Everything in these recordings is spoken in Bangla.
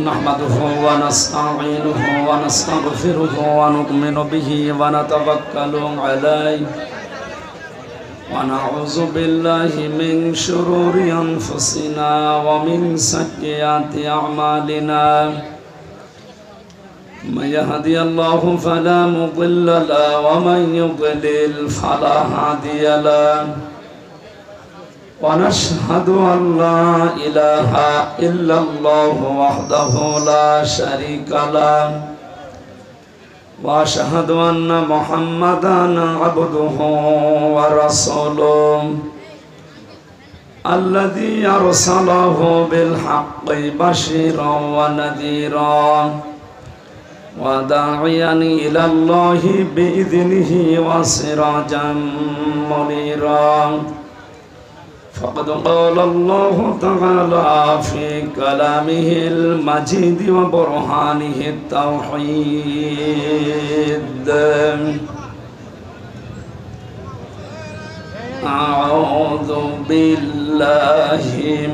نحمده ونستعينه ونستغفره ونؤمن به ونتوكل عليه ونعوذ بالله من شرور أنفسنا ومن سيئات أعمالنا من يهدي الله فلا مضل له ومن يضلل فلا هادي له ونشهد أن لا إله إلا الله وحده لا شريك له وأشهد أن محمدا عبده ورسوله الذي أرسله بالحق بشيرا ونذيرا وداعيا إلى الله بإذنه وسراجا منيرا فقد قال الله تعالى في كلامه المجيد وبرهانه التوحيد أعوذ بالله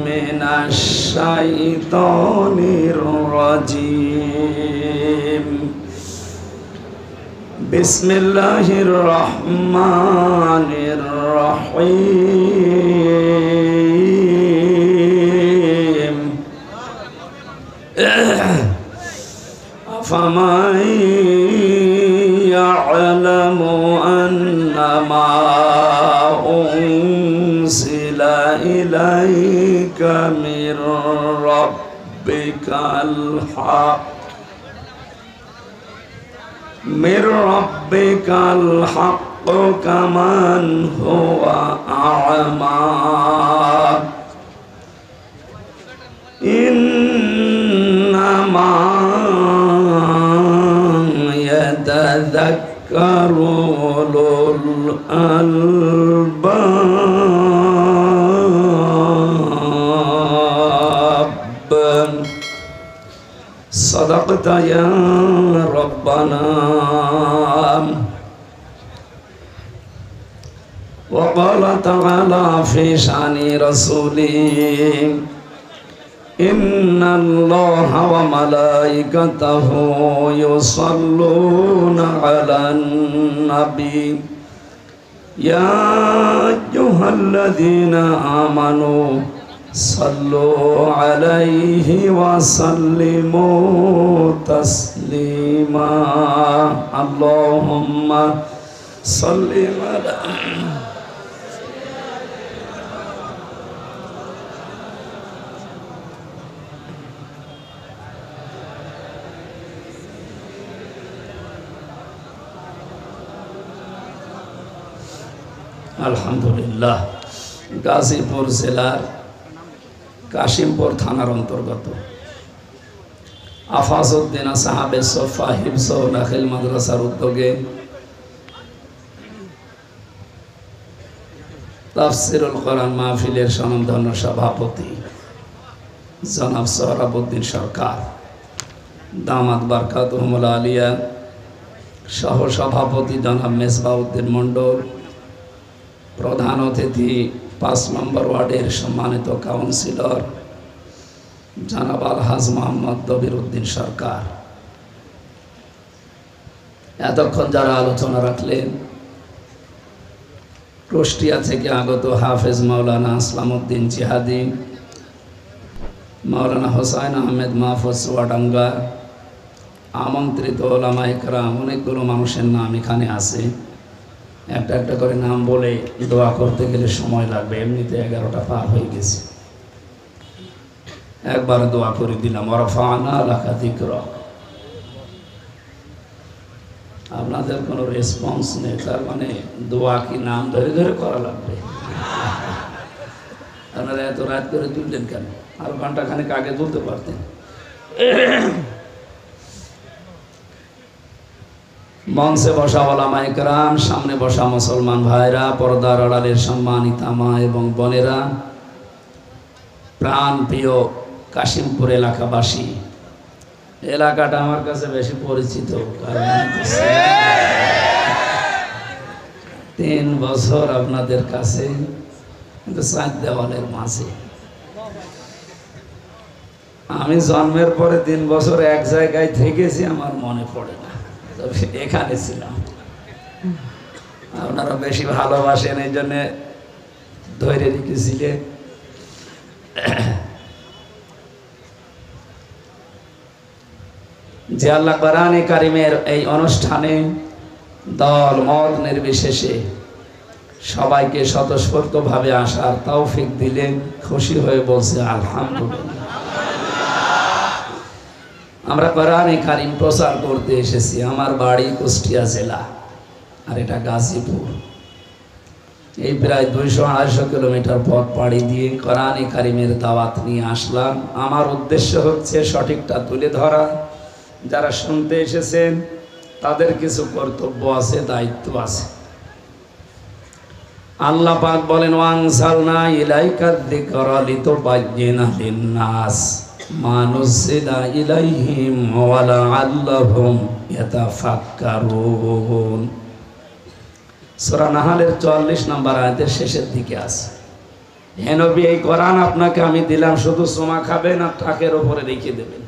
من الشيطان الرجيم بسم الله الرحمن الرحيم فمن يعلم أنما أنزل إليك من ربك الحق كمن هو أعمى إنما يتذكر أولو الألباب صدقت يا ربنا وقال تعالى في شأن رسوله إن الله وملائكته يصلون على النبي يا أيها الذين آمنوا صلوا عليه وسلموا تسليما اللهم صل على আলহামদুলিল্লাহ গাজীপুর জেলার কাশিমপুর থানার অন্তর্গত আফাজউদ্দিন সাহাবে সোফা হিফজ ও নাখিল মাদ্রাসার উদ্যোগে তাফসিরুল কোরআন মাহফিলের স্বনামধন্য সভাপতি জনাব সোহরাবউদ্দিন সরকার দামাত বারকাতুহুমুল আলিয়া সহ সভাপতি জনাব মেজবাউদ্দিন মণ্ডল প্রধান অতিথি ৫ নম্বর ওয়ার্ডের সম্মানিত কাউন্সিলর জনাব আলহাজ মোহাম্মদ দবির উদ্দিন সরকার, এতক্ষণ যারা আলোচনা রাখলেন, কুষ্টিয়া থেকে আগত হাফেজ মাওলানা আসলামউদ্দিন জিহাদি, মাওলানা হোসাইন আহমেদ মাহফুজ চুয়াডাঙ্গা, আমন্ত্রিত ওলামা ইকরাম, অনেকগুলো মানুষের নাম এখানে আছে। একটা একটা করে নাম বলে দোয়া করতে গেলে সময় লাগবে, এমনিতে 11টা পার হয়ে গেছে। একবার দোয়া করে দিলাম, ওয়ারফা'না লাকা যিকরাক। আপনাদের কোনো রেসপন্স নেই, তার মানে দোয়া কি নাম ধরে ধরে করা লাগবে? আপনারা এত রাত করে তুললেন কেন? আর ঘন্টাখানেক আগে তুলতে পারতেন। মঞ্চে বসা ওলামা ইকরাম, সামনে বসা মুসলমান ভাইরা, পর্দার আড়ালের সম্মানিতা মা এবং বোনেরা, প্রাণ প্রিয় কাশিমপুর এলাকাবাসী, এলাকাটা আমার কাছে বেশি পরিচিত, কারণ 3 বছর আপনাদের কাছে, কিন্তু 4 দেওয়ালের মাঝে। আমি জন্মের পরে 3 বছর এক জায়গায় থেকেছি, আমার মনে পড়ে না, তবে এখানে ছিলাম। আপনারা বেশি ভালোবাসেন, এই জন্যে ধরে রেখেছিলেন। যে আল্লাহ কোরআনে কারিমের এই অনুষ্ঠানে দল মত নির্বিশেষে সবাইকে স্বতঃস্ফূর্তভাবে আসার তৌফিক দিলেন, খুশি হয়ে বলছে আলহামদুলিল্লাহ। আমরা কোরআনে কারিম প্রচার করতে এসেছি। আমার বাড়ি কুষ্টিয়া জেলা, আর এটা গাজীপুর। এই প্রায় 200-250 কিলোমিটার পথ পাড়ি দিয়ে কোরআনে কারিমের দাওয়াত নিয়ে আসলাম। আমার উদ্দেশ্য হচ্ছে সঠিকটা তুলে ধরা। যারা শুনতে এসেছেন তাদের কিছু কর্তব্য আছে, দায়িত্ব আছে। আল্লাহ পাক বলেন, ওয়ানসালনা ইলাইকা যিকরা লিতুবায়্যিনা লিন-নাস মা নুযিলা ইলাইহিম ওয়া লাআল্লাহুম ইয়াতাফাক্কারুন। সূরা নাহলের 44 নম্বর আয়াতের শেষের দিকে আছে। হে নবী, এই কোরআন আপনাকে আমি দিলাম, শুধু চুমা খাবেন আর টাকের উপরে রেখে দেবেন।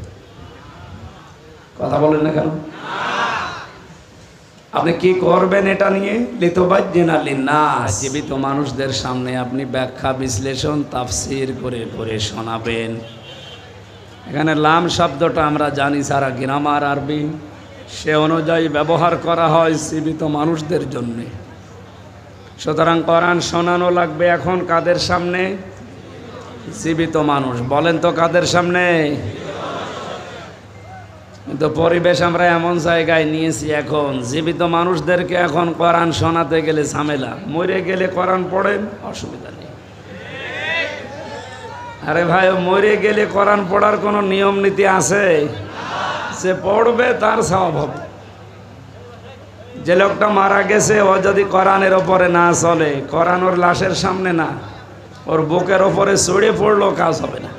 কথা বলেন না কেন? আপনি কি করবেন এটা নিয়ে? লিতুবায়্যিনা লিন-নাস, জীবিত মানুষদের সামনে আপনি ব্যাখ্যা বিশ্লেষণ তাফসীর করে করে শোনাবেন। এখানে লাম শব্দটা আমরা জানি সারা গ্রামার আরবি, সে অনুযায়ী ব্যবহার করা হয় জীবিত মানুষদের জন্য। সুতরাং কোরআন শোনানো লাগবে এখন কাদের সামনে? জীবিত মানুষ। বলেন তো কাদের সামনে? কিন্তু পরিবেশ আমরা এমন জায়গায় নিয়েছি, এখন জীবিত মানুষদেরকে এখন কোরআন শোনাতে গেলে ঝামেলা। মরে গেলে কোরআন পড়েন, অসুবিধা নেই। আরে ভাই, মরে গেলে কোরআন পড়ার কোনো নিয়ম নীতি আছে? সে পড়বে তার সওয়াব হবে। যে লোকটা মারা গেছে, ও যদি কোরআনের ওপরে না চলে, কোরআন ওর লাশের সামনে না, ওর বুকের ওপরে চড়ে পড়লো, কাজ হবে না।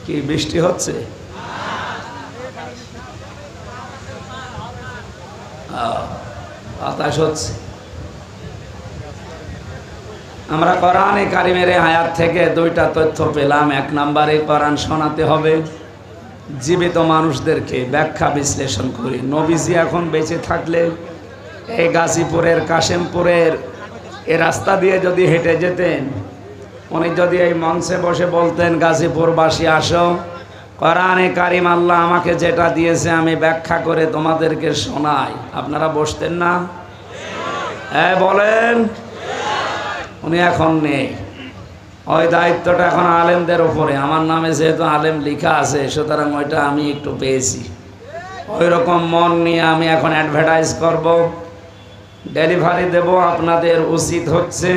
কি বৃষ্টি হচ্ছে? বাতাস হচ্ছে। আমরা কোরআনে কারিমের আয়াত থেকে 2টা তথ্য পেলাম। 1 নম্বরে কোরআন শোনাতে হবে জীবিত মানুষদেরকে, ব্যাখ্যা বিশ্লেষণ করি। নবীজি এখন বেঁচে থাকলে এই গাজীপুরের কাশেমপুরের এই রাস্তা দিয়ে যদি হেঁটে যেতেন, উনি যদি এই মঞ্চে বসে বলতেন, গাজীপুরবাসী আসো, কোরআনে কারিম আল্লাহ আমাকে যেটা দিয়েছে আমি ব্যাখ্যা করে তোমাদেরকে শোনাই, আপনারা বসতেন না? হ্যাঁ বলেন। উনি এখন নেই, ওই দায়িত্বটা এখন আলেমদের উপরে। আমার নামে যেহেতু আলেম লেখা আছে, সুতরাং ওইটা আমি একটু পেয়েছি। ওই রকম মন নিয়ে আমি এখন অ্যাডভার্টাইজ করব, ডেলিভারি দেব। আপনাদের উচিত হচ্ছে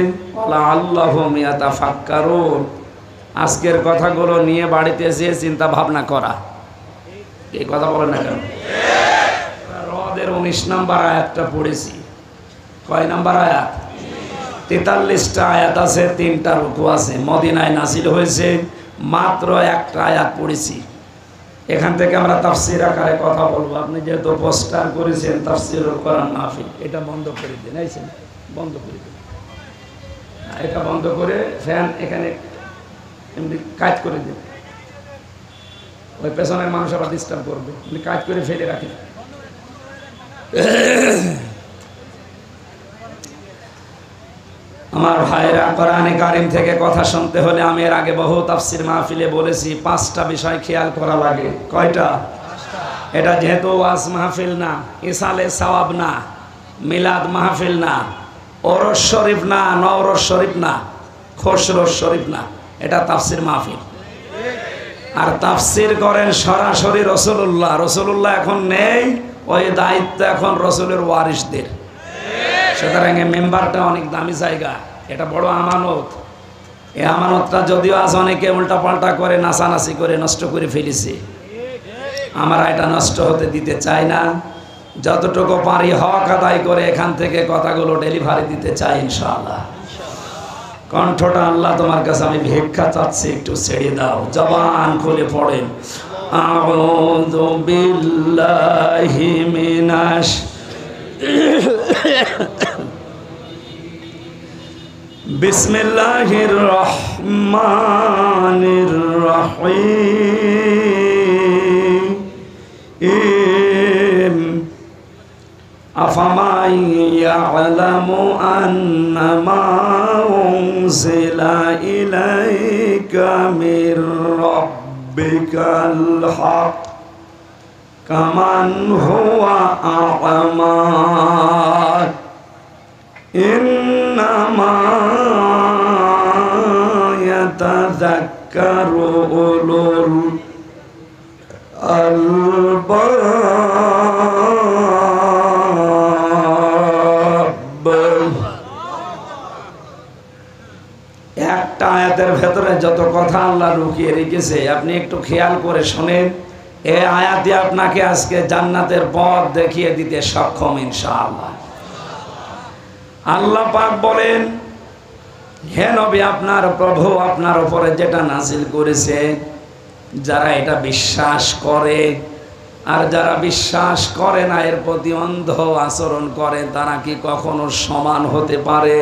লাআল্লাহুম ইয়াতাফাক্কারুন, আজকের কথাগুলো নিয়ে বাড়িতে যেয়ে চিন্তা ভাবনা করা। এই কথা বলেন না কেন? রদের 19 নম্বর আয়াতটা পড়েছি। কয় নম্বর আয়াত? 43টা আয়াত আছে, 3টা রুকু আছে। মদিনায় নাজিল হয়েছে, মাত্র 1টা আয়াত পড়েছি। এখান থেকে আমরা তাফসীর আকারে কথা বলবো। আপনি যেহেতু পোস্টার করেছেন তাফসীরুল কোরআন মাহফিল, এটা বন্ধ করে দিন। আইছেন, বন্ধ করে দিন। এটা বন্ধ করে ফ্যান এখানে এমনি কাজ করে দিন। ওই পেছনের মানুষ আবার ডিস্টার্ব করবে, আপনি কাজ করে ফেলে রাখেন। আমার ভাইরা, কোরআনে কারিম থেকে কথা শুনতে হলে আমি এর আগে বহু তাফসীর মাহফিলে বলেছি, 5টা বিষয় খেয়াল করা লাগে। কয়টা? এটা যেহেতু ওয়াজ মাহফিল না, ইসালে সওয়াব না, মিলাদ মাহফিল না, ওরস শরীফ না, নওরস শরীফ না, খসরস শরীফ না, এটা তাফসীর মাহফিল। আর তাফসীর করেন সরাসরি রাসূলুল্লাহ। রাসূলুল্লাহ এখন নেই, ওই দায়িত্ব এখন রাসূলের ওয়ারিসদের। সুতরাং এই মেম্বারটা অনেক দামি জায়গা, এটা বড় আমানত। এই আমানতটা যদিও আজ অনেকে উল্টাপাল্টা করে, নাচানাচি করে নষ্ট করে ফেলেছে, আমরা এটা নষ্ট হতে দিতে চাই না। যতটুকু পারি হক আদায় করে এখান থেকে কথাগুলো ডেলিভারি দিতে চাই ইনশাআল্লাহ। কণ্ঠটা আল্লাহ তোমার কাছে আমি ভিক্ষা চাচ্ছি, একটু ছেড়ে দাও, জবান খুলে পড়েন। আউযু বিল্লাহি মিনাশ বিসমিল্লাহির রহমানির রহিম আফামান ইয়ালামু আন্নামা উনজিলা ইলাইকা মির রাব্বিকাল হক কামান হুয়া আ'মা ইন্নামা ইয়াতাযাক্কারু উলুল আলবাব। একটা আয়াতের ভেতরে যত কথা আল্লাহ লুকিয়ে রেখেছে আপনি একটু খেয়াল করে শোনেন। এই আয়াতে আপনাকে আজকে জান্নাতের পথ দেখিয়ে দিতে সক্ষম ইনশাআল্লাহ। আল্লাহ পাক বলেন, হে নবী, আপনার প্রভু আপনার উপরে যেটা নাজিল করেছে, যারা এটা বিশ্বাস করে আর যারা বিশ্বাস করে না, এর প্রতি অন্ধ আচরণ করে, তারা কি কখনো সমান হতে পারে?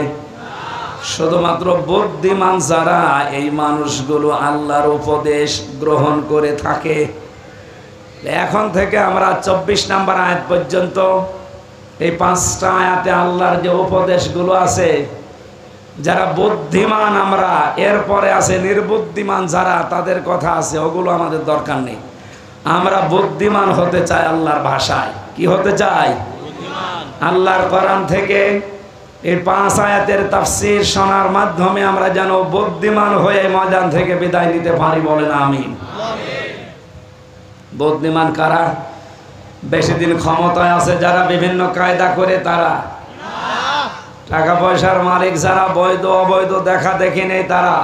শুধুমাত্র বুদ্ধিমান যারা, এই মানুষগুলো আল্লাহর উপদেশ গ্রহণ করে থাকে। এখন থেকে আমরা 24 নম্বর আয়াত পর্যন্ত এই 5টা আয়াতে আল্লাহর যে উপদেশগুলো আছে, যারা বুদ্ধিমান আমরা, এরপরে আছে নির্বুদ্ধিমান যারা, তাদের কথা আছে, ওগুলো আমাদের দরকার নেই। আমরা বুদ্ধিমান হতে চাই আল্লাহর ভাষায়। কি হতে চাই? আল্লাহর কোরআন থেকে এই 5 আয়াতের তাফসীর শোনার মাধ্যমে আমরা যেন বুদ্ধিমান হয়ে ময়দান থেকে বিদায় নিতে পারি। বলেন আমিন। বুদ্ধিমান কারা? বেশি দিন ক্ষমতায় আছে যারা, বিভিন্ন কায়দা করে তারা, টাকা পয়সার মালিক যারা, বৈধ অবৈধ দেখা দেখি নেই তারা।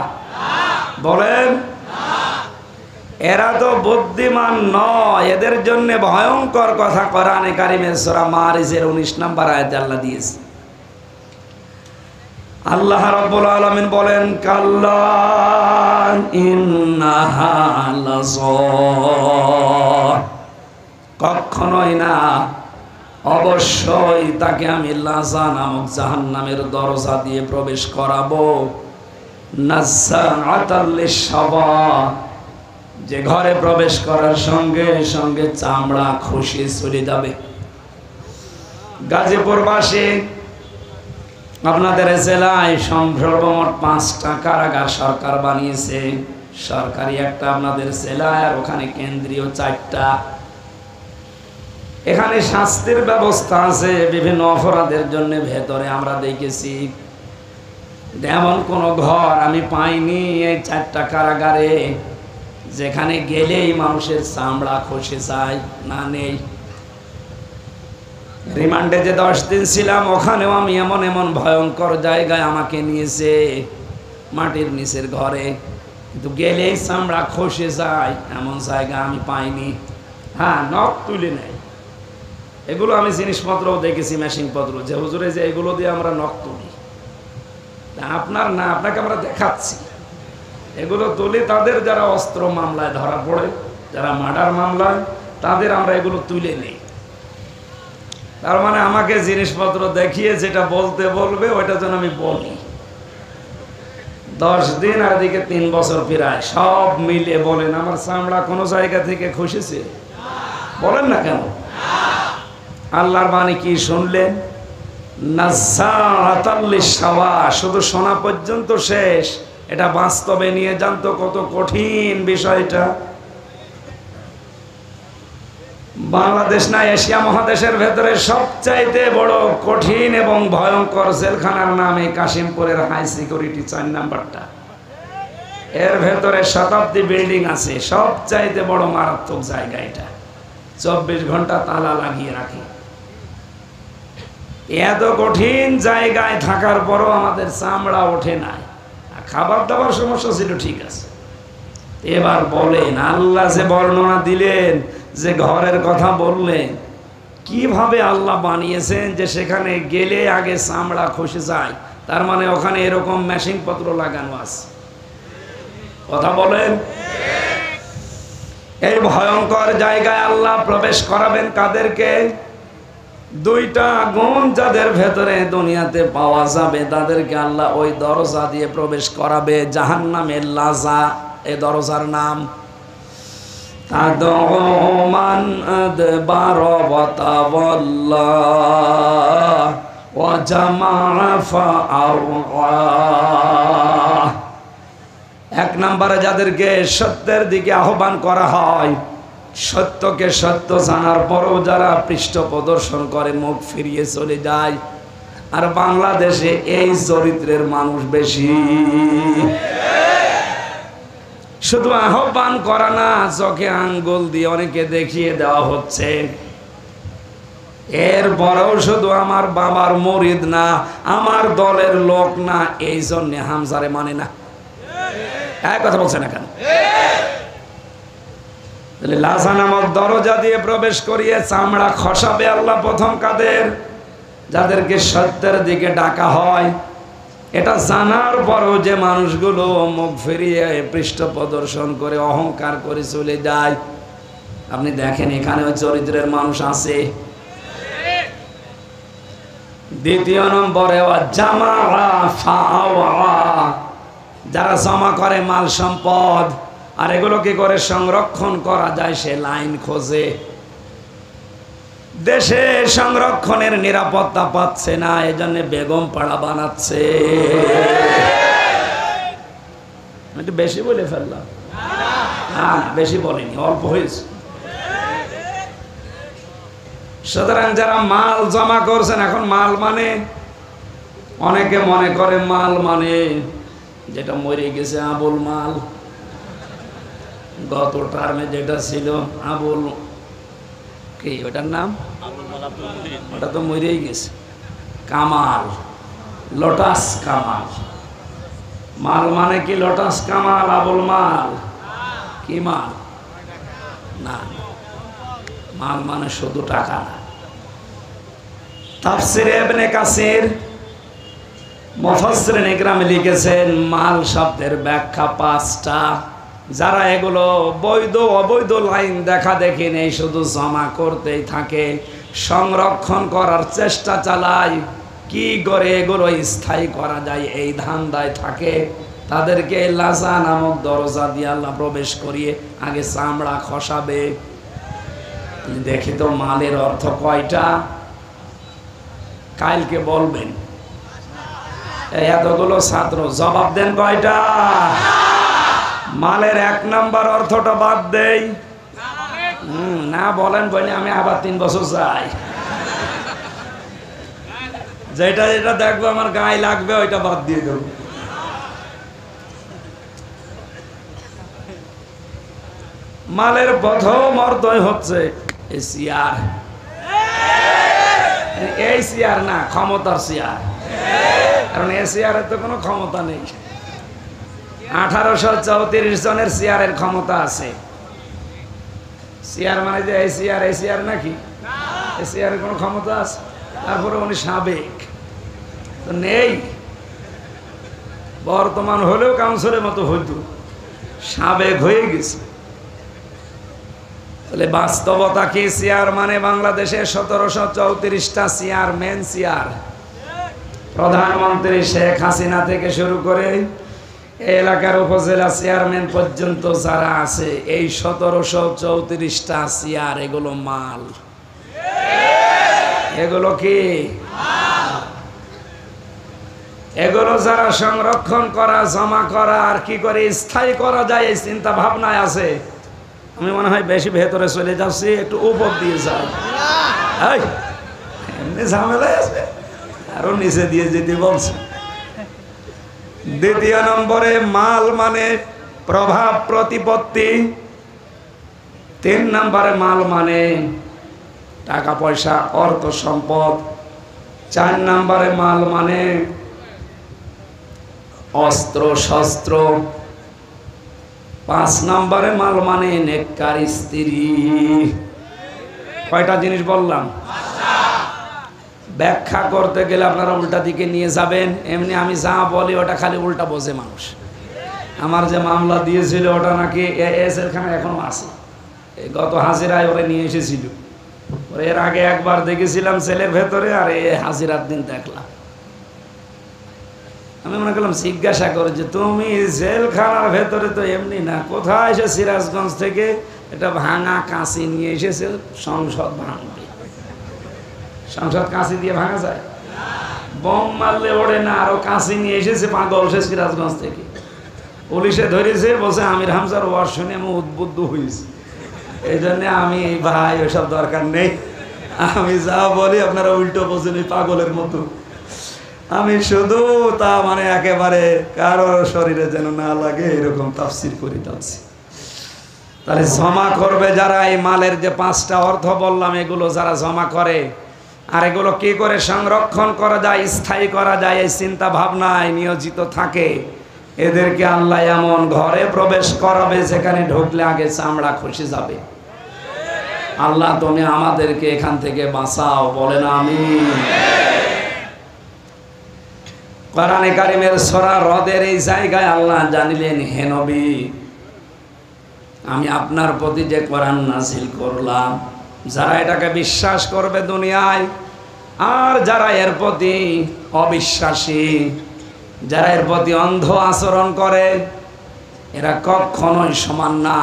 বলেন, এরা তো বুদ্ধিমান নয়। এদের জন্য ভয়ঙ্কর কথা কোরআনে কারিমের সূরা মারিজের 19 নম্বর আয়াতে আল্লাহ দিয়েছে। আল্লাহ রাব্বুল আলামিন বলেন, কাল্লা ইন্নাহা লাযা, কখনোই না, অবশ্যই তাকে আমি লাযা নামক জাহান্নামের দরজা দিয়ে প্রবেশ করাবো। নাযাআতাল লিশাওয়া, যে ঘরে প্রবেশ করার সঙ্গে সঙ্গে চামড়া খসে চলে যাবে। গাজীপুরবাসী, আপনাদের জেলায় সর্বমোট 5টা কারাগার সরকার বানিয়েছে। সরকারি একটা আপনাদের জেলায়, আর ওখানে কেন্দ্রীয় 4টা। এখানে শাস্তির ব্যবস্থা আছে বিভিন্ন অপরাধের জন্য। ভেতরে আমরা দেখেছি এমন কোনো ঘর আমি পাইনি এই 4টা কারাগারে যেখানে গেলেই মানুষের চামড়া খসে যায়, না নেই। রিমান্ডে যে 10 দিন ছিলাম, ওখানেও আমি এমন এমন ভয়ঙ্কর জায়গায় আমাকে নিয়েছে, মাটির নিচের ঘরে, কিন্তু গেলেই চামড়া খসে যায়, এমন জায়গা আমি পাইনি। হ্যাঁ, নখ তুলে নেয়। এগুলো আমি জিনিসপত্রও দেখেছি, মেশিনপত্র, যে হুজুরে যে এগুলো দিয়ে আমরা নখ তুলি। আপনার না, আপনাকে আমরা দেখাচ্ছি। এগুলো তুলি তাদের যারা অস্ত্র মামলায় ধরা পড়ে, যারা মার্ডার মামলায়, তাদের আমরা এগুলো তুলে নেই। তার মানে আমাকে জিনিসপত্র দেখিয়ে যেটা বলতে বলবে ওইটা যেন আমি বলি। 10 দিন আর এদিকে 3 বছর প্রায়, সব মিলে বলেন আমার চামড়া কোনো জায়গা থেকে খসেছে? বলেন না কেন? আল্লাহর বাণী কি শুনলেন? নাযাআতাল লিশাওয়া, শুধু শোনা পর্যন্ত শেষ। এটা বাস্তবে নিয়ে যান তো কত কঠিন বিষয়টা। বাংলাদেশ না, এশিয়া মহাদেশের ভেতরে সবচাইতে বড় কঠিন এবং ভয়ঙ্কর জেলখানার নাম এই কাশিমপুরের হাই সিকিউরিটি 4 নাম্বারটা। এর ভেতরে শতাব্দী বিল্ডিং আছে, সবচাইতে বড় মারাত্মক জায়গা এটা। 24 ঘন্টা তালা লাগিয়ে রাখে। এত কঠিন জায়গায় থাকার পরও আমাদের চামড়া ওঠে নাই। খাবার দাবার সমস্যা ছিল, ঠিক আছে। এবার বলেন, আল্লাহ যে বর্ণনা দিলেন, যে ঘরের কথা বললেন, কিভাবে আল্লাহ বানিয়েছেন যে সেখানে গেলে আগে চামড়া খসে যায়? তার মানে ওখানে এরকম মেশিনপত্র লাগানো আছে। কথা বলেন। এই ভয়ঙ্কর জায়গায় আল্লাহ প্রবেশ করাবেন কাদেরকে? দুইটা গুণ যাদের ভেতরে দুনিয়াতে পাওয়া যাবে তাদেরকে আল্লাহ ওই দরজা দিয়ে প্রবেশ করাবে, জাহান্নামের লাজা। এই দরজার নাম তাদমান আদবার ওয়া তাওয়াল্লা ওয়া জামা ফাআওয়া। এক নম্বরে যাদেরকে সত্যের দিকে আহ্বান করা হয়, সত্যকে সত্য জানার পরও যারা পৃষ্ঠ প্রদর্শন করে, মুখ ফিরিয়ে চলে যায়। আর বাংলাদেশে এই চরিত্রের মানুষ বেশি। শুধু আহ্বান করা না, চোখে আঙ্গুল দিয়ে অনেকে দেখিয়ে দেওয়া হচ্ছে। এরপরেও শুধু আমার বাবার মুরিদ না, আমার দলের লোক না, এই জন্যে হামজারে মানে না। এক কথা বলছে না কেন? লাজা নামক দরজা দিয়ে প্রবেশ করিয়ে চামড়া খসাবে আল্লাহ প্রথম কাদের? যাদেরকে সত্যের দিকে ডাকা হয়। এটা জানার পরও যে মানুষগুলো মুখ ফিরিয়ে পৃষ্ঠ প্রদর্শন করে অহংকার করে চলে যায়, আপনি দেখেন এখানে ওই চরিত্রের মানুষ আছে। দ্বিতীয় নম্বরে যারা জমা করে মাল সম্পদ, আর এগুলো কি করে সংরক্ষণ করা যায় সে লাইন খোঁজে। দেশে সংরক্ষণের নিরাপত্তা পাচ্ছে না, এজন্য বেগম পাড়া বানাচ্ছে। একটু বেশি বলে ফেললাম? না, বেশি বলিনি, অল্প হয়েছে। সুতরাং যারা মাল জমা করছেন, এখন মাল মানে অনেকে মনে করে মাল মানে যেটা মরে গেছে আবুল মাল, গত টার্মে যেটা ছিল আবুল কি ওটার নাম, ওটা তো মরেই গেছে। কামাল, লোটাস কামাল। মাল মানে কি লোটাস কামাল, আবুল মাল? কি মাল? না, মাল মানে শুধু টাকা না। তাফসিরে ইবনে কাসির মুফাসসিরিন ইকরামে লিখেছেন মাল শব্দের ব্যাখ্যা 5টা। যারা এগুলো বৈধ অবৈধ লাইন দেখা দেখি নেই, শুধু জমা করতেই থাকে, সংরক্ষণ করার চেষ্টা চালায়, কি করে এগুলো স্থায়ী করা যায় এই ধান্দায় থাকে, তাদেরকে লাজা নামক দরজা দিয়ে আল্লাহ প্রবেশ করিয়ে আগে চামড়া খসাবে। দেখি তো মালের অর্থ কয়টা? কালকে বলবেন। এতগুলো ছাত্র জবাব দেন কয়টা? মালের 1 নম্বর অর্থটা বাদ দেই। না বলেন বলে আমি আবার 3 বছর যাই। যেটা যেটা দেখবো আমার গায়ে লাগবে ওইটা বাদ দিয়ে দেবো। মালের প্রথম অর্থই হচ্ছে চেয়ার। এই চেয়ার না, ক্ষমতার চেয়ার। কারণ এই চেয়ারের তো কোনো ক্ষমতা নেই। 1834 জনের চেয়ারের ক্ষমতা আছে। চেয়ার মানে যে এই চেয়ার নাকি? এই চেয়ারের কোনো ক্ষমতা আছে? তারপরে উনি সাবেক তো নেই। বর্তমান হলেও কাউন্সিলের মতো হইতো, সাবেক হয়ে গেছে। তাহলে বাস্তবতা কি? চেয়ার মানে বাংলাদেশে 1734টা চেয়ার, মেন চেয়ার। প্রধানমন্ত্রী শেখ হাসিনা থেকে শুরু করে এলাকার উপজেলা চেয়ারম্যান পর্যন্ত যারা আছে, এই 1734টা চেয়ার, এগুলো মাল। এগুলো কি? এগুলো যারা সংরক্ষণ করা, জমা করা আর কি করে স্থায়ী করা যায় এই চিন্তা ভাবনায় আছে। আমি মনে হয় বেশি ভেতরে চলে যাচ্ছি, একটু উপর দিয়ে যাই। এমনি ঝামেলায় আছে, আরো নিচে দিয়ে যেতে বলছে। দ্বিতীয় নম্বরে মাল মানে প্রভাব প্রতিপত্তি। 3 নম্বরে মাল মানে টাকা পয়সা, অর্থ সম্পদ। 4 নম্বরে মাল মানে অস্ত্র শস্ত্র। 5 নম্বরে মাল মানে নেককার স্ত্রী। কয়টা জিনিস বললাম? ব্যাখ্যা করতে গেলে আপনারা উল্টা দিকে নিয়ে যাবেন। এমনি আমি যা বলি ওটা খালি উল্টা বোঝে মানুষ। আমার যে মামলা দিয়েছিল ওটা নাকি এসের খানে এখনো আছে, গত হাজিরায় ওরা নিয়ে এসেছিল। এর আগে একবার দেখেছিলাম ছেলের ভেতরে, আর এই হাজিরার দিন দেখলাম। আমি মনে করলাম জিজ্ঞাসা করে যে তুমি জেলখানার ভেতরে তো এমনি না, কোথায় এসে সিরাজগঞ্জ থেকে এটা ভাঙা কাঁচি নিয়ে এসেছে সংসদ ভাঙবে। সংসদ কাঁচি দিয়ে ভাঙা যায়? বম মারলে ওড়ে না, আরো কাঁচি নিয়ে এসেছে পাগল সে সিরাজগঞ্জ থেকে। পুলিশে ধরেছে, বলছে আমির হামজার ওয়াজ শুনে আমি উদ্বুদ্ধ হয়েছি, এই জন্য আমি ভাই ওইসব দরকার নেই, আমি যা বলি আপনারা উল্টো বোঝেন ওই পাগলের মতো। আমি শুধু তা মানে একেবারে কারো শরীরে যেন না লাগে এরকম তাফসীর করে যাচ্ছি। তাহলে জমা করবে যারা, এই মালের যে 5টা অর্থ বললাম এগুলো যারা জমা করে, আর এগুলো কি করে সংরক্ষণ করা যায়, স্থায়ী করা যায়, এই চিন্তা ভাবনায় নিয়োজিত থাকে, এদেরকে আল্লাহ এমন ঘরে প্রবেশ করাবে যেখানে ঢুকলে আগে চামড়া খসে যাবে। আল্লাহ তুমি আমাদেরকে এখান থেকে বাঁচাও, বলেন আমিন। কোরআনে কারিমের সূরা রদের এই জায়গায় আল্লাহ জানিলেন, হে নবী আমি আপনার প্রতি যে কোরআন নাযিল করলাম, যারা এটাকে বিশ্বাস করবে দুনিয়ায়, আর যারা এর প্রতি অবিশ্বাসী, যারা এর প্রতি অন্ধ আচরণ করে, এরা কখনোই সমান না।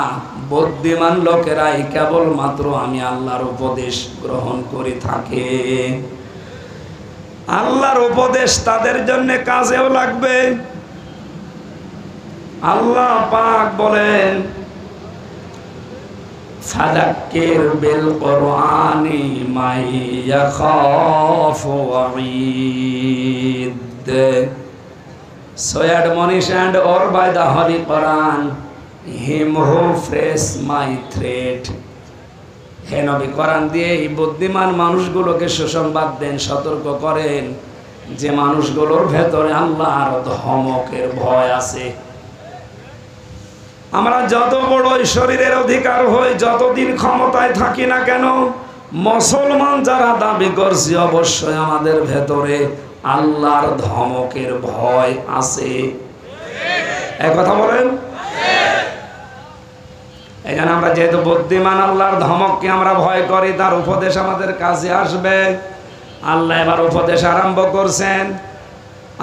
বুদ্ধিমান লোকেরাই কেবলমাত্র আমি আল্লাহর উপদেশ গ্রহণ করে থাকে। আল্লাহর উপদেশ তাদের জন্য কাজেও লাগবে। আল্লাহ পাক বলেন, ফাযাক্কির বিল কুরআনি মান ইয়াখাফু ওয়াঈদ। So admonish and or by the Holy Quran him who face my threat. হে নবী, কোরআন দিয়ে এই বুদ্ধিমান মানুষগুলোকে সুসংবাদ দেন, সতর্ক করেন যে মানুষগুলোর ভেতরে আল্লাহর ধমকের ভয় আছে। আমরা যত বড় শরীরের অধিকার হই, যতদিন ক্ষমতায় থাকি না কেন, মুসলমান যারা দাবি করছি, অবশ্যই আমাদের ভেতরে আল্লাহর ধমকের ভয় আছে। এক কথা বলেন। এখানে আমরা যেহেতু বুদ্ধিমান, আল্লাহর ধমককে আমরা ভয় করি, তার উপদেশ আমাদের কাছে আসবে। আল্লাহ এবার উপদেশ আরম্ভ করছেন।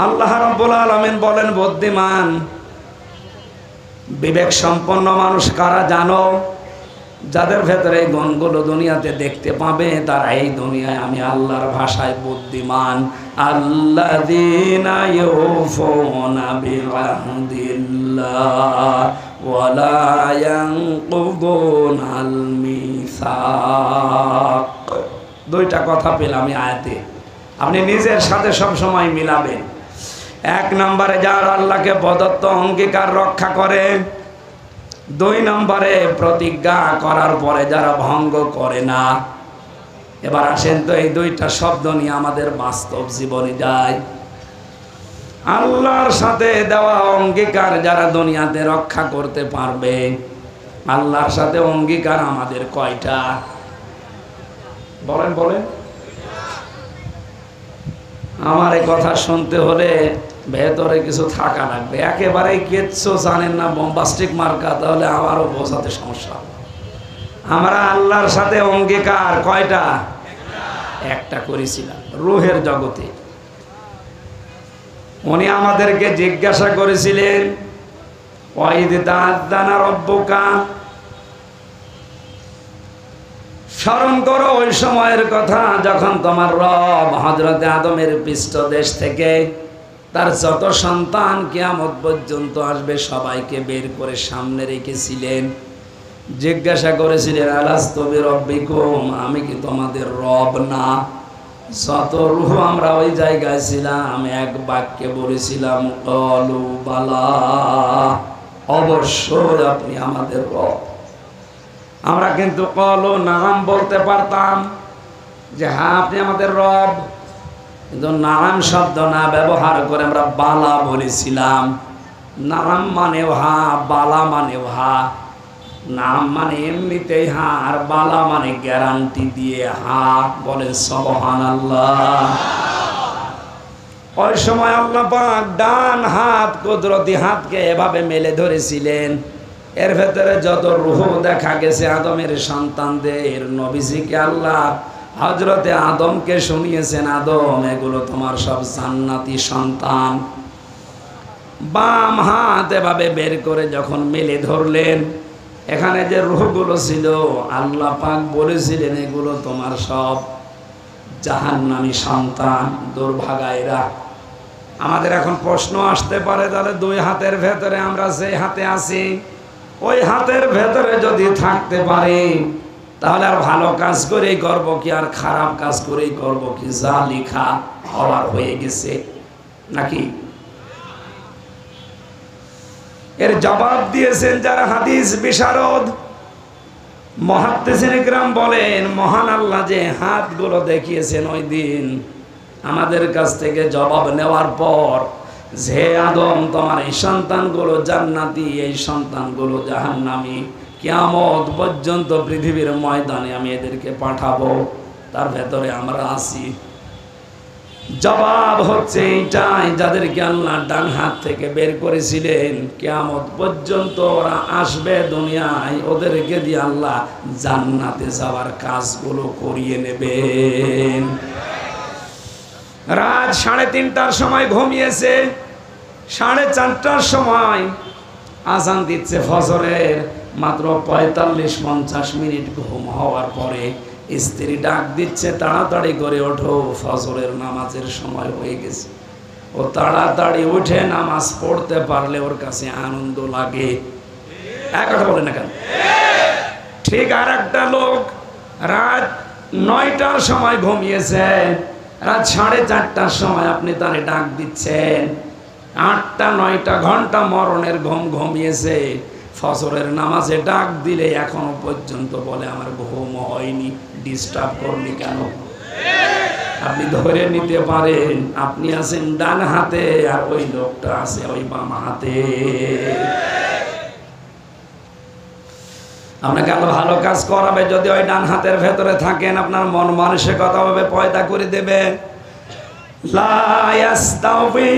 আল্লাহ রাব্বুল আলামিন বলেন, বুদ্ধিমান বিবেক সম্পন্ন মানুষ কারা জানো? যাদের ভেতরে এই গুণগুলো দুনিয়াতে দেখতে পাবে, তারা এই দুনিয়ায় আমি আল্লাহর ভাষায় বুদ্ধিমান। আল্লাযীনা ইউফুনা বিআহদিল্লাহ ওয়া লা ইয়ানকুদুনাল মিসাক। দুইটা কথা পেলাম এই আয়াতে, আপনি নিজের সাথে সব সময় মিলাবেন। 1 নম্বরে যারা আল্লাহকে প্রদত্ত অঙ্গীকার রক্ষা করে, 2 নম্বরে প্রতিজ্ঞা করার পরে যারা ভঙ্গ করে না। এবার আসেন তো এই 2টা শব্দ নিয়ে আমাদের বাস্তব জীবনে যায়। আল্লাহর সাথে দেওয়া অঙ্গীকার যারা দুনিয়াতে রক্ষা করতে পারবে, আল্লাহর সাথে অঙ্গীকার আমাদের কয়টা? বলেন বলেন। আমার এই কথা শুনতে হলে ভেতরে কিছু থাকা লাগবে। একেবারেই কিচ্ছু জানেন না, বোম্বাস্টিক মার্কা, তাহলে আমারও বোঝাতে সমস্যা। আমরা আল্লাহর সাথে অঙ্গীকার কয়টা? একটা করেছিলাম রূহের জগতে। উনি আমাদেরকে জিজ্ঞাসা করেছিলেন, ওয়াইদ তাআযানা রাব্বুকা, স্মরণ করো ওই সময়ের কথা যখন তোমার রব হযরতে আদমের পৃষ্ঠদেশ থেকে তার যত সন্তান কিয়ামত পর্যন্ত আসবে সবাইকে বের করে সামনে রেখেছিলেন। জিজ্ঞাসা করেছিলেন, আলাস্তু বিরব্বিকুম, আমি কি তোমাদের রব না? যত রূহ আমরা ওই জায়গায় ছিলাম, এক বাক্যে বলেছিলাম, ক্বালু বালা, অবশ্যই আপনি আমাদের রব। আমরা কিন্তু ক্বালু নাম বলতে পারতাম যে হ্যাঁ আপনি আমাদের রব, কিন্তু নাম শব্দ না ব্যবহার করে আমরা বালা বলেছিলাম। নাম মানে হা, বালা মানে হা। নাম মানে এমনিতেই হা, আর বালা মানে গ্যারান্টি দিয়ে হা। বলেন সুবহানাল্লাহ। ওই সময় আল্লাহ পাক ডান হাত, কুদরতি হাতকে এভাবে মেলে ধরেছিলেন। এর ভেতরে যত রূহ দেখা গেছে আদমের সন্তানদের, নবীজিকে আল্লাহ হযরতে আদমকে শুনিয়েছেন, আদম এগুলো তোমার সব জান্নাতি সন্তান। বাম হাত এভাবে বের করে যখন মেলে ধরলেন, এখানে যে রূহগুলো ছিল আল্লাহ পাক বলেছিলেন এগুলো তোমার সব জাহান্নামী সন্তান, দুর্ভাগাইরা। আমাদের এখন প্রশ্ন আসতে পারে, তাহলে দুই হাতের ভেতরে আমরা যে হাতে আছি, ওই হাতের ভেতরে যদি থাকতে পারি তাহলে আর ভালো কাজ করেই করব কি, আর খারাপ কাজ করেই করব কি? যা লেখা হওয়ার হয়ে গেছে নাকি? এর জবাব দিয়েছেন যারা হাদিস বিশারদ, মুহাদ্দিসিন ইকরাম বলেন, মহান আল্লাহ যে হাতগুলো দেখিয়েছেন ওই দিন আমাদের কাছ থেকে জবাব নেওয়ার পর, যে আদম তোমার এই সন্তানগুলো জান্নাতি, এই সন্তানগুলো জাহান্নামী, কিয়ামত পর্যন্ত পৃথিবীর ময়দানে আমি এদেরকে পাঠাবো, তার ভেতরে আমরা আছি। জবাব হচ্ছে এইটাই, যাদেরকে আল্লাহ ডান হাত থেকে বের করেছিলেন কিয়ামত পর্যন্ত ওরা আসবে দুনিয়ায়, ওদেরকে দিয়ে আল্লাহ জান্নাতে যাওয়ার কাজগুলো করিয়ে নেবেন। রাত 3:30টার সময় ঘুমিয়েছে, 4:30টার সময় আজান দিচ্ছে ফজরের, মাত্র 45-50 মিনিট ঘুম হওয়ার পরে স্ত্রী ডাক দিচ্ছে, তাড়াতাড়ি করে ওঠো, ফজরের নামাজের সময় হয়ে গেছে। ও তাড়াতাড়ি উঠে নামাজ পড়তে পারলে ওর কাছে আনন্দ লাগে। এক কথা বলে না কেন? ঠিক আর একটা লোক রাত 9টার সময় ঘুমিয়েছে, রাত 4:30টার সময় আপনি তারে ডাক দিচ্ছেন, 8টা-9টা ঘন্টা মরণের ঘুম ঘুমিয়েছে, ফজরের নামাজে ডাক দিলে এখনো পর্যন্ত বলে আমার ঘুম হয়নি, ডিস্টার্ব করলি কেন? আপনি ধরে নিতে পারেন আপনি আছেন ডান হাতে আর ওই লোকটা আছে ওই বাম হাতে। আপনাকে আরো ভালো কাজ করাবে যদি ওই ডান হাতের ভেতরে থাকেন, আপনার মন মানসিকতা ভাবে পয়দা করে দেবে। লা ইয়াস্তাউই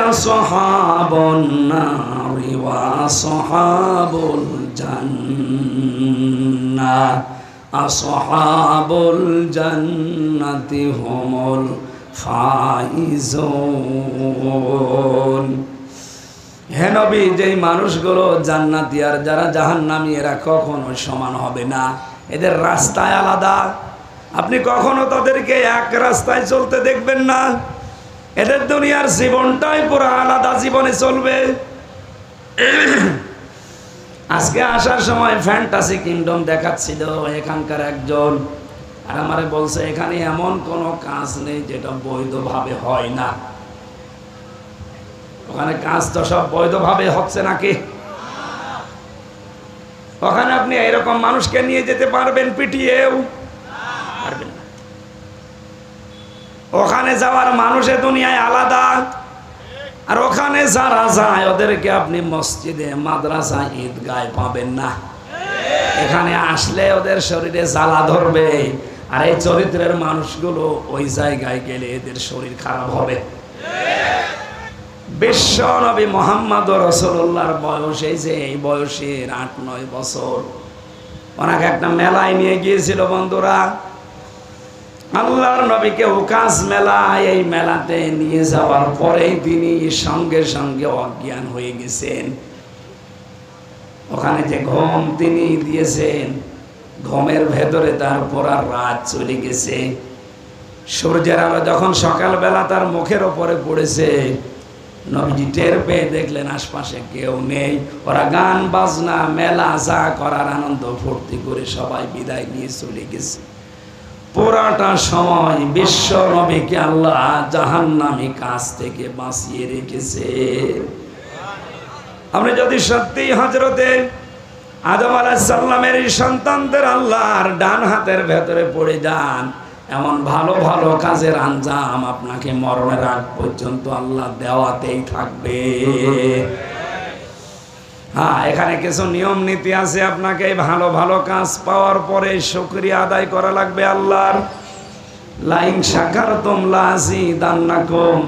আসহাবুন নারি ওয়া আসহাবুল জান্নাহ, আসহাবুল জান্নাতি হুমুল ফাইজুন। হে নবী, যেই মানুষগুলো জান্নাতি আর যারা জাহান্নামী এরা কখনো সমান হবে না, এদের রাস্তায় আলাদা। আপনি কখনো তাদেরকে এক রাস্তায় চলতে দেখবেন না, এদের দুনিয়ার জীবনটাই পুরো আলাদা জীবনে চলবে। আজকে আসার সময় ফ্যান্টাসি কিংডম দেখাচ্ছিল এখানকার একজন, আর আমারে বলছে এখানে এমন কোনো কাজ নেই যেটা বৈধভাবে হয় না। ওখানে কাজ তো সব বৈধভাবে হচ্ছে নাকি? ওখানে আপনি এরকম মানুষকে নিয়ে যেতে পারবেন পিটিয়েও? পারবেন না। ওখানে যাওয়ার মানুষে দুনিয়ায় আলাদা, আর ওখানে যারা যায় ওদেরকে আপনি মসজিদে, মাদ্রাসা, ঈদগায় পাবেন না। এখানে আসলে ওদের শরীরে জ্বালা ধরবে, আর এই চরিত্রের মানুষগুলো ওই জায়গায় গেলে এদের শরীর খারাপ হবে। বিশ্ব নবী মুহাম্মদ রাসূলুল্লাহর বয়স এই বয়সের 8-9 বছর, ওনাকে একটা মেলায় নিয়ে গিয়েছিল বন্ধুরা। আল্লাহর নবীকে উকাস মেলা, এই মেলাতে নিয়ে যাওয়ার পরেই তিনি সঙ্গে সঙ্গে অজ্ঞান হয়ে গেছেন। ওখানে যে ঘুম তিনি দিয়েছেন, ঘুমের ভেতরে তারপর আর রাত চলে গেছে। সূর্যের আলো যখন সকালবেলা তার মুখের ওপরে পড়েছে, নবীজি টের পেয়ে দেখলেন আশপাশে কেউ নেই। ওরা গান বাজনা, মেলা যা করার আনন্দ ফুর্তি করে সবাই বিদায় নিয়ে চলে গেছে। পুরাটা সময় বিশ্ব নবীকে আল্লাহ জাহান্নামী কাজ থেকে বাঁচিয়ে রেখেছে। আপনি যদি সত্যি হযরতে আদম আলাইহিস সালামের সন্তানদের আল্লাহর ডান হাতের ভেতরে পড়ে যান, এমন ভালো ভালো কাজের আঞ্জাম আপনাকে মরণের আগ পর্যন্ত আল্লাহ দেওয়াতেই থাকবে। হ্যাঁ, এখানে কিছু নিয়ম নীতি আছে। আপনাকে ভালো ভালো কাজ পাওয়ার পরে শুকরিয়া আদায় করা লাগবে আল্লাহর। লাইন শাকারতুম লাযিদান্নাকুম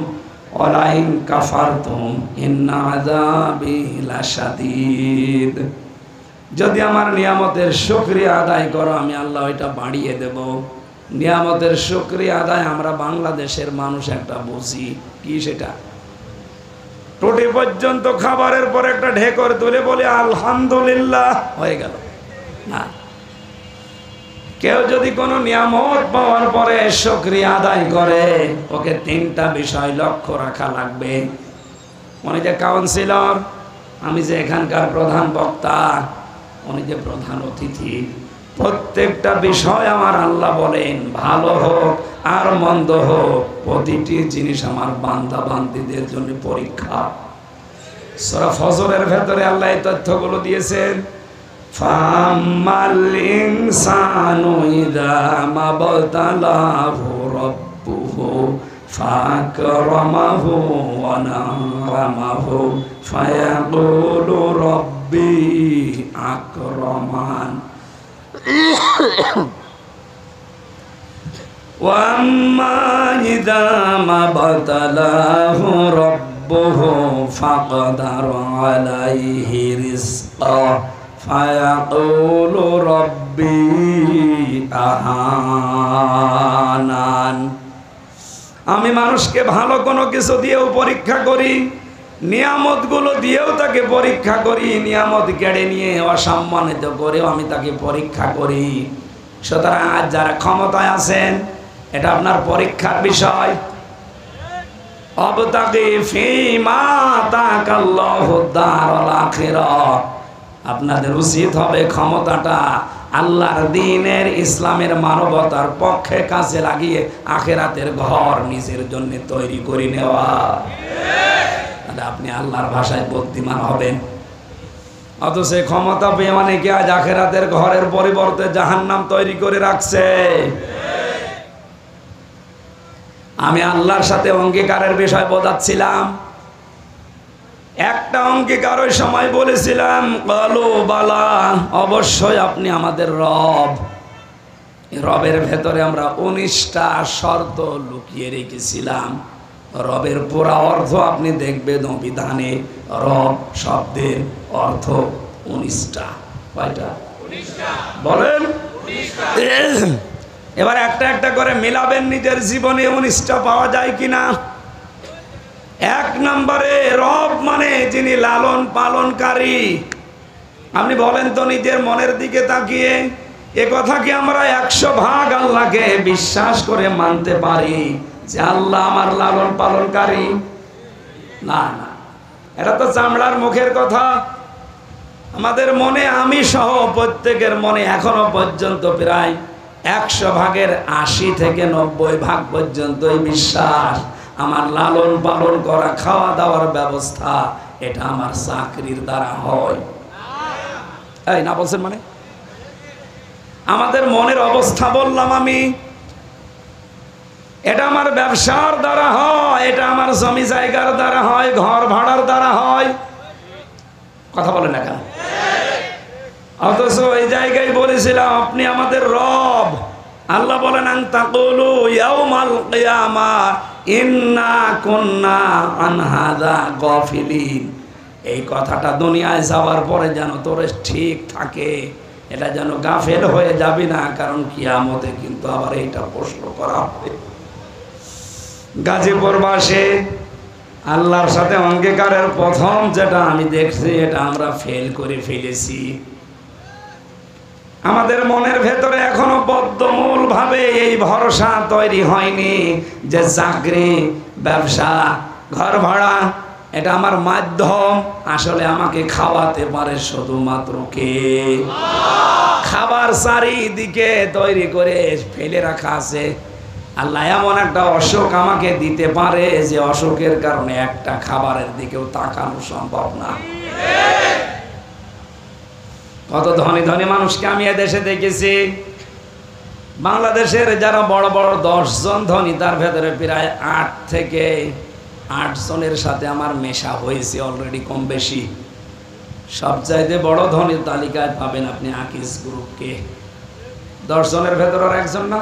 ওয়া লাইন কাফারতুম ইন্না আযাবি লাশাদীদ। যদি আমার নিয়ামতের শুকরিয়া আদায় করো আমি আল্লাহ ওইটা বাড়িয়ে দেব, নিয়ামতের শুকরিয়া আদায় আমরা বাংলাদেশের মানুষ একটা বুঝি কি, সেটা টুটি পর্যন্ত খাবারের পর একটা ঢেকর তুলে বলে আলহামদুলিল্লাহ, হয়ে গেল না। কেউ যদি কোনো নিয়ামত পাওয়ার পরে শুকরিয়া আদায় করে, ওকে তিনটা বিষয় লক্ষ্য রাখা লাগবে। উনি যে কাউন্সিলর, আমি যে এখানকার প্রধান বক্তা, উনি যে প্রধান অতিথি, প্রত্যেকটা বিষয় আমার আল্লাহ বলেন ভালো হোক আর মন্দ হোক, প্রতিটি জিনিস আমার বান্দা বান্দীদের জন্য পরীক্ষা। সূরা ফজরের ভেতরে আল্লাহ এই তথ্যগুলো দিয়েছেন। ফাম্মাল ইনসানু ইযা মাবতালাহু রাব্বুহু ফাকরামাহু ওয়া না'মাহু ফায়াকুলু রাব্বি আকরামান ওয়া আম্মা ইযা মাবতালাহু রাব্বুহু ফাকদারা আলাইহি রিজকা ফায়াকুলু রাব্বি আহানান। আমি মানুষকে ভালো কোনো কিছু দিয়েও পরীক্ষা করি, নিয়ামতগুলো দিয়েও তাকে পরীক্ষা করি, নিয়ামত কেড়ে নিয়ে অসম্মানিত করেও আমি তাকে পরীক্ষা করি। সুতরাং আজ যারা ক্ষমতায় আছেন, এটা আপনার পরীক্ষার বিষয়। আবতাগি ফীমা আতাকাল্লাহু দারুল আখিরাহ, আপনাদের উচিত হবে ক্ষমতাটা আল্লাহর দ্বীনের, ইসলামের, মানবতার পক্ষে কাজে লাগিয়ে আখিরাতের ঘর নিজের জন্য তৈরি করে নেওয়া। তাহলে আপনি আল্লাহর ভাষায় বুদ্ধিমান হবেন। অথচ ক্ষমতা পেয়ে অনেকে আজ আখিরাতের ঘরের পরিবর্তে জাহান্নাম তৈরি করে রাখছে। আমি আল্লাহর সাথে অঙ্গীকারের বিষয় বোঝাচ্ছিলাম। একটা অঙ্গীকার ওই সময় বলেছিলাম, কালু বালা, অবশ্যই আপনি আমাদের রব। রবের ভেতরে আমরা 19টা শর্ত লুকিয়ে রেখেছিলাম। রবের পুরা অর্থ আপনি দেখবেন অভিধানে। রব শব্দের অর্থ 19টা। কয়টা? 19টা। বলেন। 19টা। এবার একটা একটা করে মিলাবেন নিজের জীবনে, 19টা পাওয়া যায় কিনা। এক নম্বরে রব মানে যিনি লালন পালনকারী। আপনি বলেন তো নিজের মনের দিকে তাকিয়ে, এ কথা কি আমরা 100% আল্লাহকে বিশ্বাস করে মানতে পারি যে আল্লাহ আমার লালন পালনকারী? না না, এটা তো চামড়ার মুখের কথা। আমাদের মনে, আমি সহ প্রত্যেকের মনে এখনো পর্যন্ত প্রায় 100 ভাগের 80 থেকে 90 ভাগ পর্যন্ত বিশ্বাস আমার লালন পালন করা, খাওয়া দাওয়ার ব্যবস্থা, এটা আমার চাকরির দ্বারা হয়। এই না বলছেন মানে? আমাদের মনের অবস্থা বললাম আমি। এটা আমার ব্যবসার দ্বারা হয়, এটা আমার জমি জায়গার দ্বারা হয়, ঘর ভাড়ার দ্বারা হয়। কথা বলেন না কেন? অথচ এই জায়গায় বলেছিলাম আপনি আমাদের রব। আল্লাহ বলেন আন তাকুলু ইয়াউমাল কিয়ামা ইন্না কুন্না আন হাযা গাফিলিন। এই কথাটা দুনিয়ায় যাওয়ার পরে যেন তোরে ঠিক থাকে, এটা যেন গাফেল হয়ে যাবি না, কারণ কিয়ামতে কিন্তু আবার এইটা প্রশ্ন করা হবে। গাজীপুর বাসে আল্লাহর সাথে অঙ্গীকারের প্রথম যেটা আমি দেখছি, এটা আমরা ফেল করে ফেলেছি। আমাদের মনের ভেতরে এখনো বদ্ধমূল ভাবে এই ভরসা তৈরি হয়নি যে চাকরি, ব্যবসা, ঘর ভাড়া এটা আমার মাধ্যম। আসলে আমাকে খাওয়াতে পারে শুধুমাত্র কে? খাবার চারিদিকে তৈরি করে ফেলে রাখা আছে। আল্লাহ এমন একটা অসুখ আমাকে দিতে পারে যে অসুখের কারণে একটা খাবারের দিকেও তাকানো সম্ভব না। কত ধনী ধনী মানুষকে আমি এদেশে দেখেছি। বাংলাদেশের যারা বড় বড় 10 জন ধনী, তার ভেতরে প্রায় 8 থেকে 8 জনের সাথে আমার মেশা হয়েছে অলরেডি, কম বেশি। সবচাইতে বড় ধনীর তালিকায় পাবেন আপনি আকিস গ্রুপকে। 10 জনের ভেতর আর একজন না।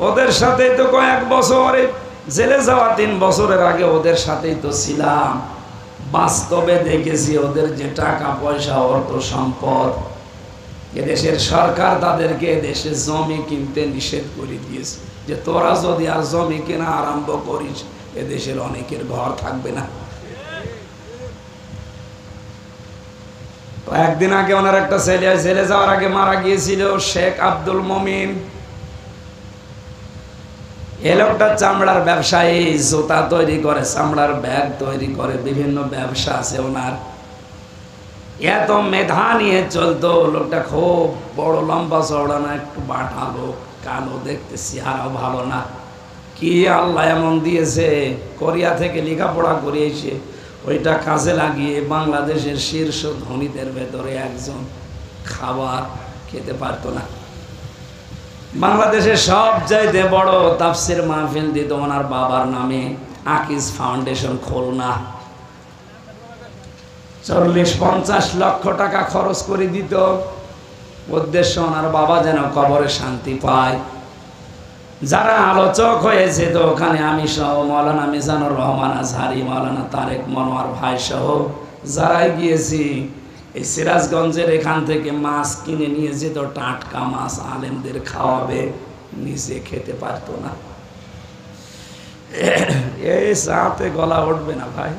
ওদের সাথে তো কয়েক বছরে জেলে যাওয়া, 3 বছরের আগে ওদের সাথেই তো ছিলাম। বাস্তবে দেখেছি ওদের যে টাকা পয়সা, অর্থ সম্পদ, এদেশের সরকার তাদেরকে দেশে জমি কিনতে নিষেধ করে দিয়েছে, যে তোরা যদি আর জমি কেনা আরম্ভ করিস এদেশের অনেকের ঘর থাকবে না। তো একদিন আগে ওনার একটা ছেলে যাওয়ার আগে মারা গিয়েছিল, শেখ আব্দুল মমিন। এ লোকটা চামড়ার ব্যবসায়ী, জুতা তৈরি করে, চামড়ার ব্যাগ তৈরি করে, বিভিন্ন ব্যবসা আছে ওনার। এত মেধা নিয়ে চলতো লোকটা, খুব বড় লম্বা চওড়া না, একটু বাটা লোক, কালো দেখতে, চেহারাও ভালো না। কি আল্লাহ এমন দিয়েছে, কোরিয়া থেকে লেখাপড়া করিয়েছে, ওইটা কাজে লাগিয়ে বাংলাদেশের শীর্ষ ধনীদের ভেতরে একজন। খাবার খেতে পারতো না। বাংলাদেশের সবচাইতে বড় তাফসির মাহফিল দিত ওনার বাবার নামে, আকিজ ফাউন্ডেশন খুলনা। 40-50 লক্ষ টাকা খরচ করে দিত। উদ্দেশ্য ওনার বাবা যেন কবরে শান্তি পায়। যারা আলোচক হয়েছে তো ওখানে আমি সহ, মৌলানা মিজানুর রহমান আজহারি, মৌলানা তারেক মনোয়ার ভাই সহ যারাই গিয়েছি, এই সিরাজগঞ্জের এখান থেকে মাছ কিনে নিয়ে যেত, টাটকা মাছ, আলেমদের খাওয়াবে, নিজে খেতে পারতো না। এই চাতে গলা উঠবে না ভাই।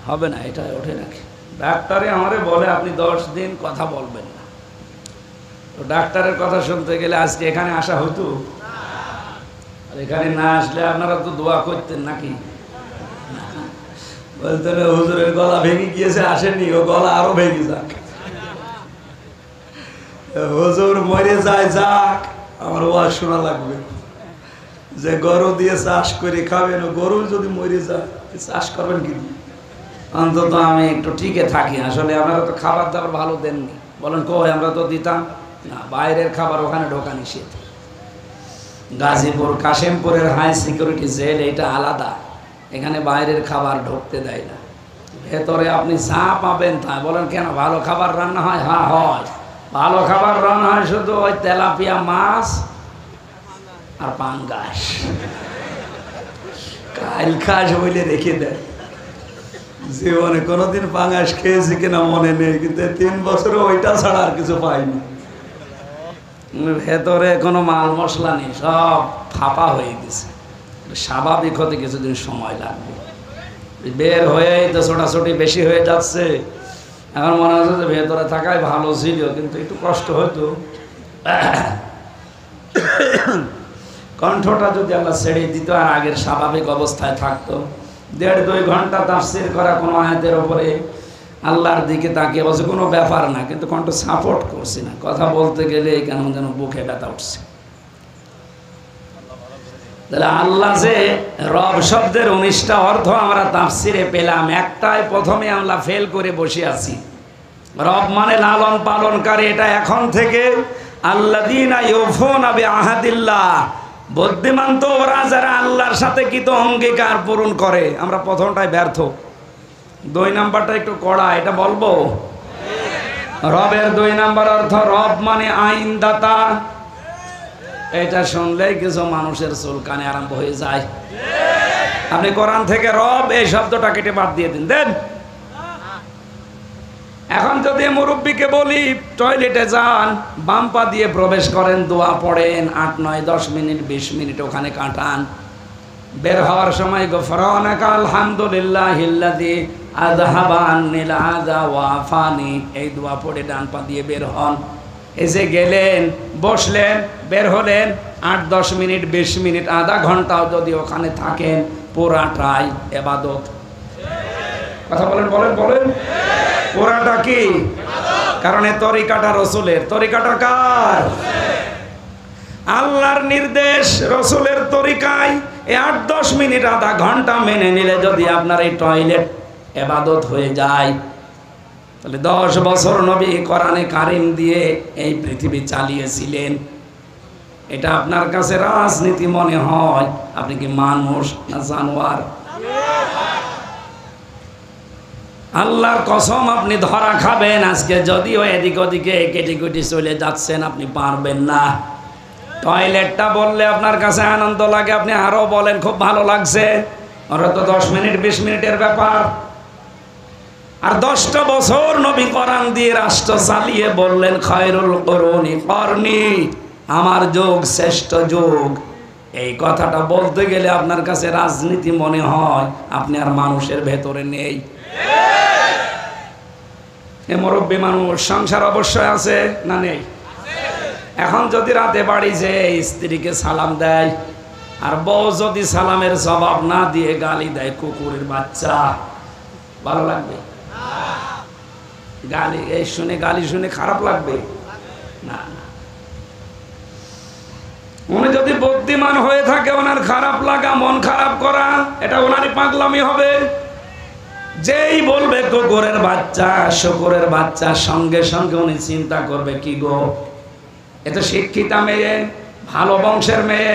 হবে না, এটা ওঠে নাকি? ডাক্তারে আমারে বলে আপনি 10 দিন কথা বলবেন না। তো ডাক্তারের কথা শুনতে গেলে আজকে এখানে আসা হতো? আর এখানে না আসলে আপনারা তো দোয়া করতেন নাকি? বলতেন হুজুরের গলা ভেঙে গিয়েছে, আসেনি, ও গলা আরো ভেঙে যাক, হুজুর মরে যায় যাক, আমার ওয়াজ শোনা লাগবে। যে গরু দিয়ে চাষ করে খাবেন, গরু যদি মরে যায় চাষ করবেন কি? অন্তত আমি একটু ঠিকই থাকি। আসলে আপনারা তো খাবার দাবার ভালো দেননি। বলেন কই, আমরা তো দিতাম না। বাইরের খাবার ওখানে ঢোকা নিষেধ। গাজীপুর কাশিমপুরের হাই সিকিউরিটি জেল, এটা আলাদা, এখানে বাইরের খাবার ঢুকতে দেয় না। ভেতরে আপনি যা পাবেন তাই। বলেন কেন, ভালো খাবার রান্না হয়? হ্যাঁ হয়, ভালো খাবার রান্না হয়, শুধু ওই তেলাপিয়া মাছ আর পাঙ্গাস। কাল খাস বলে রেখে দেয়। জীবনে কোনোদিন পাঙ্গাস খেয়েছি কিনা মনে নেই, কিন্তু 3 বছরে ওইটা ছাড়া আর কিছু পাইনি। ভেতরে কোনো মাল মশলা নেই, সব ফাঁপা হয়ে গেছে। স্বাভাবিক হতে কিছুদিন সময় লাগবে। বের হয়েই তো ছোটাছুটি বেশি হয়ে যাচ্ছে। এখন মনে হচ্ছে যে ভেতরে থাকাই ভালো ছিল, কিন্তু একটু কষ্ট হতো। কণ্ঠটা যদি আল্লাহ ছেড়ে দিত আর আগের স্বাভাবিক অবস্থায় থাকতো, 1.5-2 ঘন্টা তাফসীর করা কোনো আয়াতের উপরে আল্লাহর দিকে তাকিয়ে বলছে কোনো ব্যাপার না, কিন্তু কণ্ঠ সাপোর্ট করছি না। কথা বলতে গেলে কেমন যেন বুকে ব্যথা উঠছে। তাহলে আল্লাহ যে রব শব্দের 19টা অর্থ আমরা তাফসীরে পেলাম, একটাই প্রথমে আমরা ফেল করে বসে আছি। রব মানে লালন পালনকারী। এটা এখন থেকে আল্লাযীনা ইউফুনা বিআহাদিল্লাহ, বুদ্ধিমান তো ওরা যারা আল্লাহর সাথে কৃত অঙ্গীকার পূরণ করে। আমরা প্রথমটাই ব্যর্থ। 2 নাম্বারটা একটু কড়া, এটা বলবো। রবের 2 নাম্বার অর্থ, রব মানে আইনদাতা। এটা শুনলেই কিছু মানুষের চুলকানি আরম্ভ হয়ে যায়। আপনি কোরআন থেকে রব এই শব্দটা কেটে বাদ দিয়ে দিন, দেন। এখন যদি মুরব্বীকে বলি টয়লেটে যান, বাম পা দিয়ে প্রবেশ করেন, দোয়া পড়েন, 8, 9, 10 মিনিট 20 মিনিট ওখানে কাটান, বের হওয়ার সময় গফরানাকা আলহামদুলিল্লাহিল্লাযী আযহাবা আন্নিল আযা ওয়া আফানি, এই দোয়া পড়ে ডান পা দিয়ে বের হন। এসে গেলেন, বসলেন, বের হলেন, 8, 10 মিনিট 20 মিনিট আধা ঘন্টাও যদি ওখানে থাকেন, পুরাটাই ইবাদত। কথা বলেন বলেন বলেন, পুরাটা কি? কারণ এই তরিকাটা রসুলের। তরিকাটা কার? আল্লাহর নির্দেশ, রসুলের তরিকায় এই 8, 10 মিনিট আধা ঘন্টা মেনে নিলে যদি আপনার এই টয়লেট ইবাদত হয়ে যায়, তাহলে 10 বছর নবী কোরআনে কারিম দিয়ে এই পৃথিবী চালিয়েছিলেন। এটা আপনার কাছে রাজনীতি মনে হয়, আপনি কি মানুষ না জানোয়ার? আল্লাহর কসম আপনি ধরা খাবেন আজকে। যদিও এদিক ওদিকে কেটিকুটি চলে যাচ্ছেন, আপনি পারবেন না। টয়লেটটা বললে আপনার কাছে আনন্দ লাগে, আপনি আরো বলেন খুব ভালো লাগছে। ওরা তো 10 মিনিট 20 মিনিটের ব্যাপার। আর 10টা বছর নবী কোরআন দিয়ে রাষ্ট্র চালিয়ে বললেন খায়রুল কুরুনি করনি, আমার যুগ শ্রেষ্ঠ যুগ। এই কথাটা বলতে গেলে আপনার কাছে রাজনীতি মনে হয়, আপনি আর মানুষের ভেতরে নেই। এ মুরব্বী মানুষ, সংসার অবশ্যই আছে না নেই? এখন যদি রাতে বাড়ি যে স্ত্রীকে সালাম দেয় আর বউ যদি সালামের জবাব না দিয়ে গালি দেয়, কুকুরের বাচ্চা, ভালো লাগবে? গালি এই শুনে, গালি শুনে খারাপ লাগবে না? উনি যদি বুদ্ধিমান হয়ে থাকে, ওনার খারাপ লাগা, মন খারাপ করা, এটা ওনারই পাগলামি হবে। যেই বলবে কুকুরের বাচ্চা, শুকুরের বাচ্চা, সঙ্গে সঙ্গে উনি চিন্তা করবে কি গো, এ তো শিক্ষিতা মেয়ে, ভালো বংশের মেয়ে,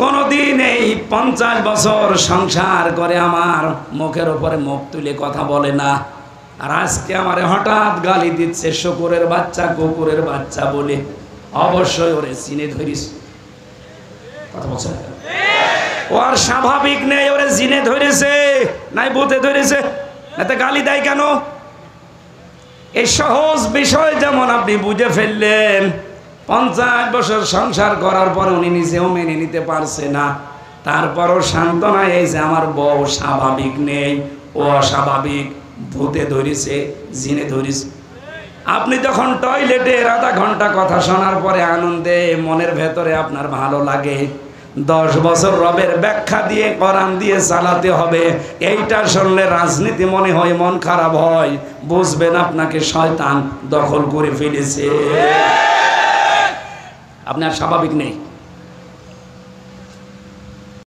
কোনদিন এই 50 বছর সংসার করে আমার মুখের উপরে মুখ তুলে কথা বলে না, আর আজকে আমারে হঠাৎ গালি দিচ্ছে শুকুরের বাচ্চা, কুকুরের বাচ্চা বলে। অবশ্যই ওরে চিনে ধরিস। কথা বলছে ও আর স্বাভাবিক নেই, ওরে জিনে ধরেছে নাই ভূতে ধরেছে, এতে গালি দেয় কেন? এই সহজ বিষয় যেমন আপনি বুঝে ফেললেন, 50 বছর সংসার করার পর উনি নিজেও মেনে নিতে পারছে না, তারপরও সান্ত্বনা এই যে আমার বউ স্বাভাবিক নেই, ও অস্বাভাবিক, ভূতে ধরেছে, জিনে ধরেছে। আপনি যখন টয়লেটে আধা ঘন্টা কথা শোনার পরে আনন্দে মনের ভেতরে আপনার ভালো লাগে, 10 বছর রবের ব্যাখ্যা দিয়ে কোরআন দিয়ে চালাতে হবে, এইটা শুনলে রাজনীতি মনে হয়, মন খারাপ হয়, বুঝবেন আপনাকে শয়তান দখল করে ফেলেছে, আপনার স্বাভাবিক নেই।